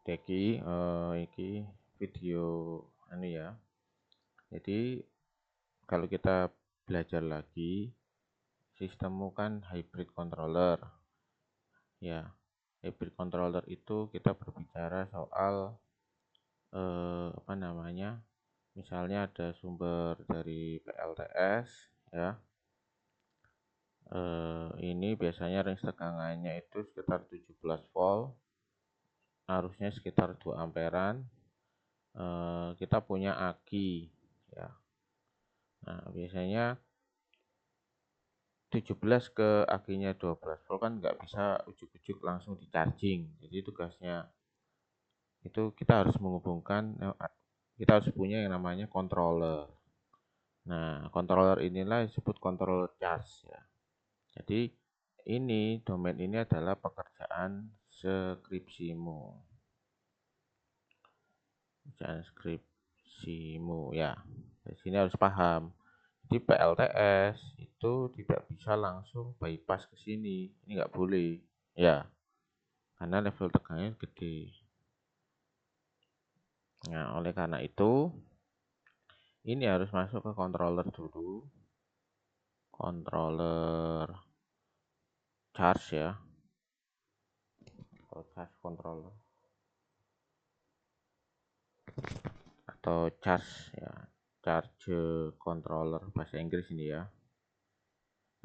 iki video anu ya. Jadi kalau kita belajar lagi, sistemmu kan hybrid controller. Ya, hybrid controller itu kita berbicara soal apa namanya? Misalnya ada sumber dari PLTS ya. Ini biasanya range tegangannya itu sekitar 17 volt, arusnya sekitar 2 amperan. Kita punya aki ya. Nah, biasanya 17 ke akinya 12 volt kan nggak bisa ujuk-ujuk langsung di charging. Jadi tugasnya itu kita harus menghubungkan, kita harus punya yang namanya controller. Nah, controller inilah disebut controller charge ya. Jadi ini domain ini adalah pekerjaan skripsimu. Pekerjaan skripsimu ya. Di sini harus paham. Di PLTS itu tidak bisa langsung bypass ke sini. Ini nggak boleh. Ya, karena level tegangannya gede. Nah, oleh karena itu ini harus masuk ke controller dulu. Controller charge ya. Atau charge controller. Atau charge ya. Charge controller bahasa Inggris ini ya.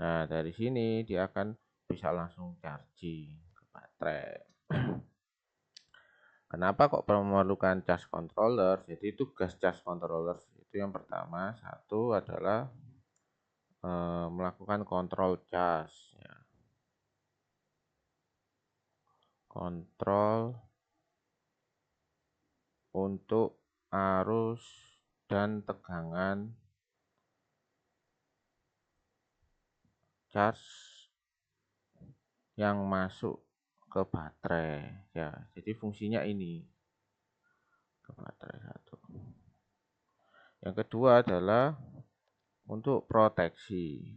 Nah, dari sini dia akan bisa langsung charging ke baterai. Kenapa kok memerlukan charge controller? Jadi tugas charge controller itu yang pertama, satu adalah melakukan kontrol charge ya. Kontrol untuk arus dan tegangan charge yang masuk ke baterai ya. Jadi fungsinya ini ke baterai satu. Yang kedua adalah untuk proteksi.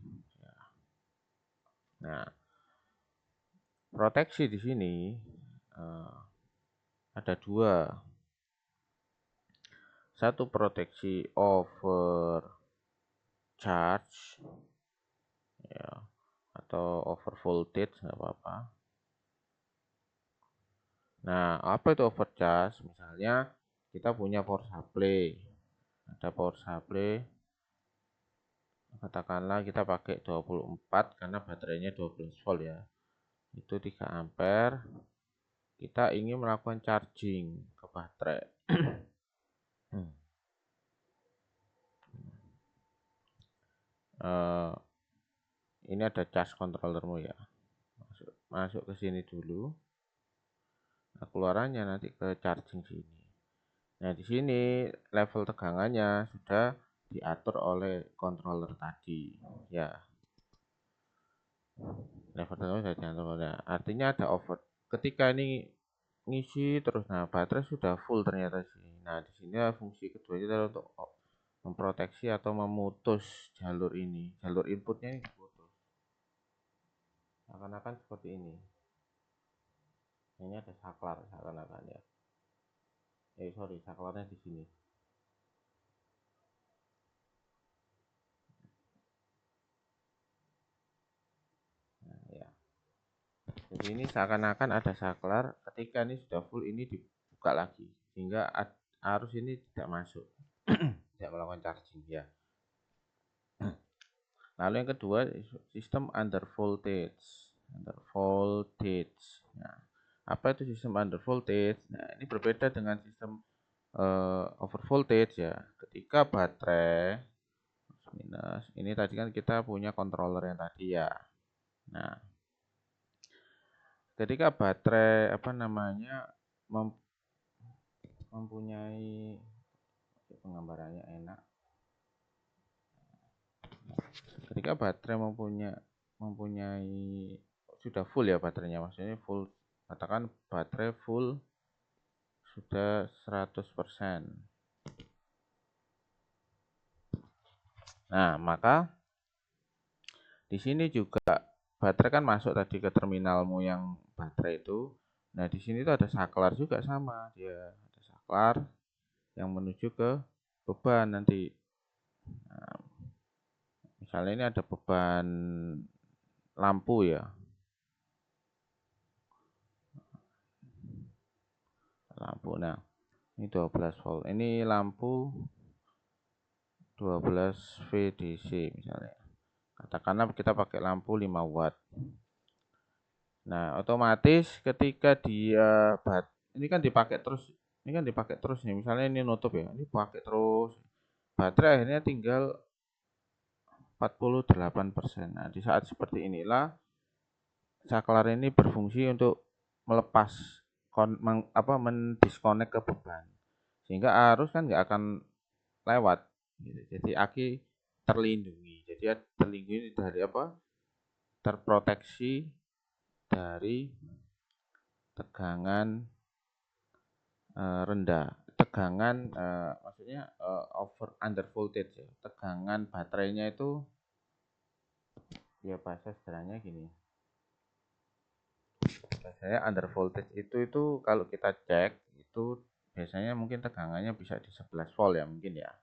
Nah, proteksi di sini ada dua. Satu proteksi over charge ya, atau over voltage nggak apa-apa. Nah, apa itu over charge? Misalnya kita punya power supply. Ada power supply, katakanlah kita pakai 24 karena baterainya 12 volt ya. Itu 3 ampere. Kita ingin melakukan charging ke baterai. Ini ada charge controllermu ya. Masuk ke sini dulu. Nah, keluarannya nanti ke charging sini. Nah, di sini level tegangannya sudah diatur oleh controller tadi ya. Level tegangan sudah diatur oleh. Artinya ada over. Ketika ini ngisi terus, nah baterai sudah full ternyata sih. Nah, di sini fungsi kedua itu adalah untuk memproteksi atau memutus jalur ini. Jalur inputnya ini diputus. Akan-akan seperti ini. Ini ada saklar seakan-akan ya. Sorry, saklarnya di sini. Nah, ya. Jadi ini seakan-akan ada saklar. Ketika ini sudah full, ini dibuka lagi sehingga arus ini tidak masuk, tidak melakukan charging ya. Lalu yang kedua, sistem under voltage. Under voltage. Nah, apa itu sistem under voltage? Nah, ini berbeda dengan sistem over voltage ya. Ketika baterai minus, ini tadi kan kita punya controller yang tadi ya. Nah, ketika baterai apa namanya mempunyai penggambarannya enak. Ketika baterai mempunyai sudah full ya baterainya, maksudnya full, katakan baterai full sudah 100%. Nah, maka di sini juga baterai kan masuk tadi ke terminalmu yang baterai itu. Nah, di sini tuh ada saklar juga sama, dia ada saklar yang menuju ke beban nanti. Nah, misalnya ini ada beban lampu ya. Lampu. Nah, ini 12 volt. Ini lampu 12 VDC misalnya. Katakanlah kita pakai lampu 5 watt. Nah, otomatis ketika dia ini kan dipakai terus, nih. Misalnya ini nutup ya, ini pakai terus. Baterai akhirnya tinggal 48%. Nah, di saat seperti inilah saklar ini berfungsi untuk melepas mendiskonek ke beban. Sehingga arus kan nggak akan lewat gitu. Jadi aki terlindungi. Jadi terlindungi dari terproteksi dari tegangan rendah, tegangan maksudnya under voltage ya. Tegangan baterainya itu ya bahasa sederhananya gini. Biasanya under voltage itu kalau kita cek itu biasanya mungkin tegangannya bisa di 11 volt ya mungkin ya.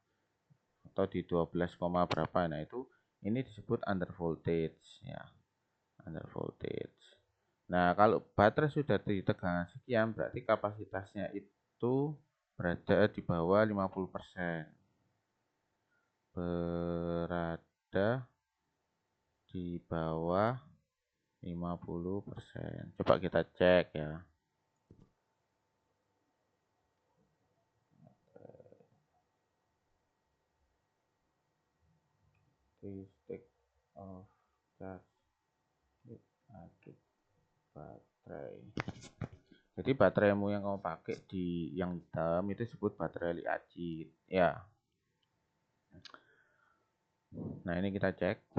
Atau di 12, berapa. Nah, itu ini disebut under voltage ya. Under voltage. Nah, kalau baterai sudah di tegangan sekian berarti kapasitasnya itu berada di bawah 50%. Berada di bawah 50%. Coba kita cek ya. State of charge with baterai. Jadi bateraimu yang kamu pakai di yang hitam itu disebut baterai li-acid ya. Nah, ini kita cek.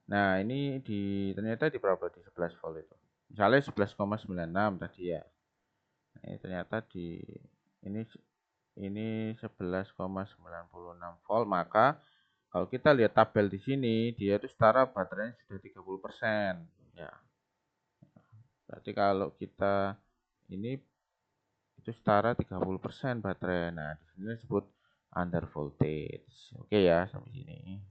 Nah, ini ternyata di berapa, di 11 volt itu. Misalnya 11,96 tadi ya. Nah, ini ternyata ini 11,96 volt, maka kalau kita lihat tabel di sini, dia itu setara baterainya sudah 30%. Ya. Berarti kalau kita ini itu setara 30% baterai. Nah, di sini disebut under voltage. Oke ya, sampai sini.